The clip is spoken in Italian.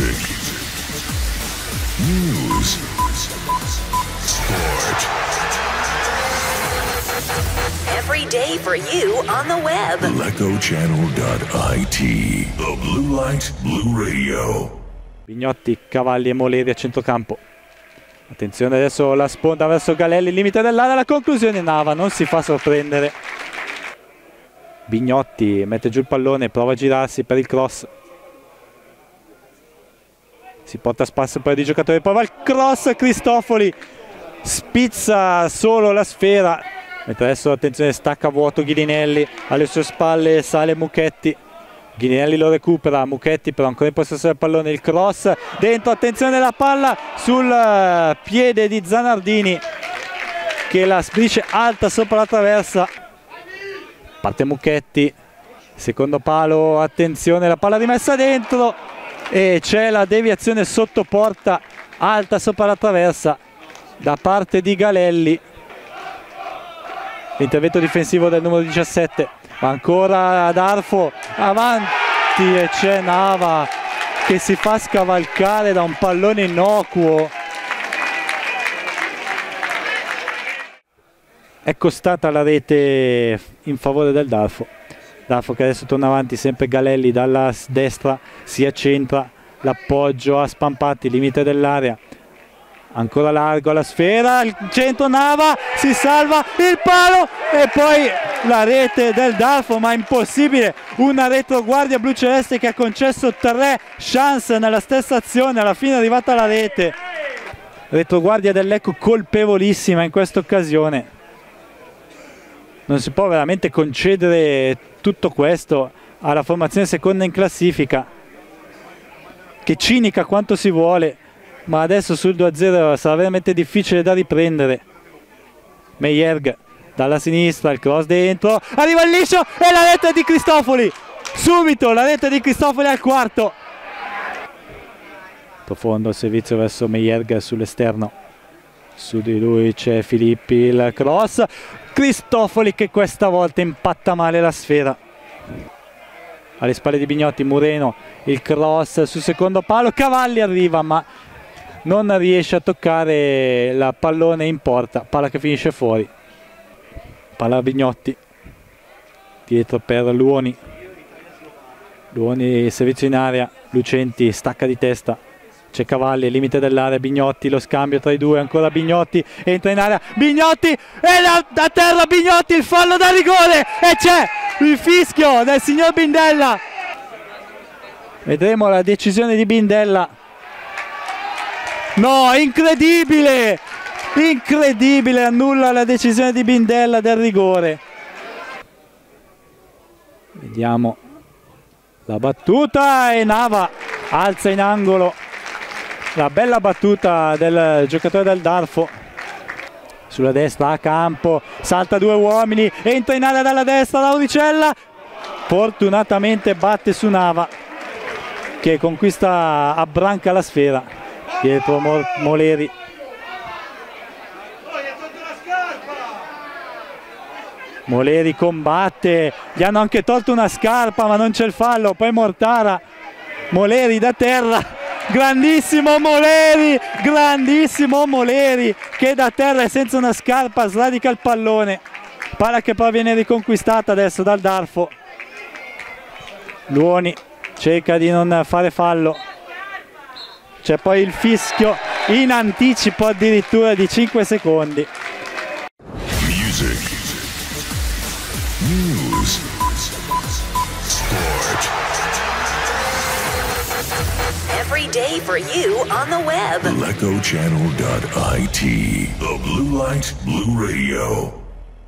Music, news, sport. Every day for you on the web. LecoChannel.it. The Blue Light Blue Radio. Bignotti, Cavalli e Moleri a centrocampo. Attenzione adesso la sponda verso Galelli, limite dell'area, la conclusione Nava non si fa sorprendere. Bignotti mette giù il pallone, prova a girarsi per il cross. Si porta a spasso un paio di giocatori, prova il cross, Cristofoli spizza solo la sfera. Mentre adesso attenzione stacca vuoto Ghilinelli, alle sue spalle sale Mucchetti. Ghilinelli lo recupera, Mucchetti però ancora in possesso del pallone, il cross dentro, attenzione la palla sul piede di Zanardini che la spedisce alta sopra la traversa. Parte Mucchetti, secondo palo, attenzione la palla rimessa dentro e c'è la deviazione sotto porta alta sopra la traversa da parte di Galelli. L'intervento difensivo del numero 17, ma ancora Darfo avanti e c'è Nava che si fa scavalcare da un pallone innocuo. È costata la rete in favore del Darfo. Darfo che adesso torna avanti, sempre Galelli dalla destra si accentra, l'appoggio a Spampatti, limite dell'area. Ancora largo la sfera, il centro Nava, si salva il palo e poi la rete del Darfo, ma impossibile, una retroguardia bluceleste che ha concesso 3 chance nella stessa azione, alla fine è arrivata la rete. Retroguardia del Lecco colpevolissima in questa occasione. Non si può veramente concedere tutto questo alla formazione seconda in classifica, che cinica quanto si vuole. Ma adesso sul 2-0 sarà veramente difficile da riprendere. Meyerg dalla sinistra, il cross dentro, arriva il liscio e la rete di Cristofoli. Subito la rete di Cristofoli al quarto. Profondo il servizio verso Meyerg sull'esterno. Su di lui c'è Filippi, il cross. Cristofoli che questa volta impatta male la sfera. Alle spalle di Bignotti, Mureno, il cross sul secondo palo. Cavalli arriva ma non riesce a toccare il pallone in porta, palla che finisce fuori. Palla a Bignotti, dietro per Luoni, Luoni servizio in area, Lucenti stacca di testa, c'è Cavalli, limite dell'area, Bignotti, lo scambio tra i due, ancora Bignotti, entra in area, Bignotti e a terra Bignotti, il fallo da rigore e c'è il fischio del signor Bindella. Vedremo la decisione di Bindella. No, incredibile! Incredibile, annulla la decisione di Bindella del rigore. Vediamo la battuta e Nava alza in angolo. La bella battuta del giocatore del Darfo. Sulla destra a campo, salta 2 uomini, entra in area dalla destra, Lauricella. Fortunatamente batte su Nava che conquista, abbranca la sfera. Dietro Moleri. Moleri combatte, gli hanno anche tolto una scarpa ma non c'è il fallo, poi Mortara. Moleri da terra, grandissimo Moleri che da terra e senza una scarpa sradica il pallone. Palla che poi viene riconquistata adesso dal Darfo. Luoni cerca di non fare fallo. C'è poi il fischio in anticipo addirittura di 5 secondi. Music, news, sport. Every day for you on the web. LecoChannel.it. The Blue Light Blue Radio.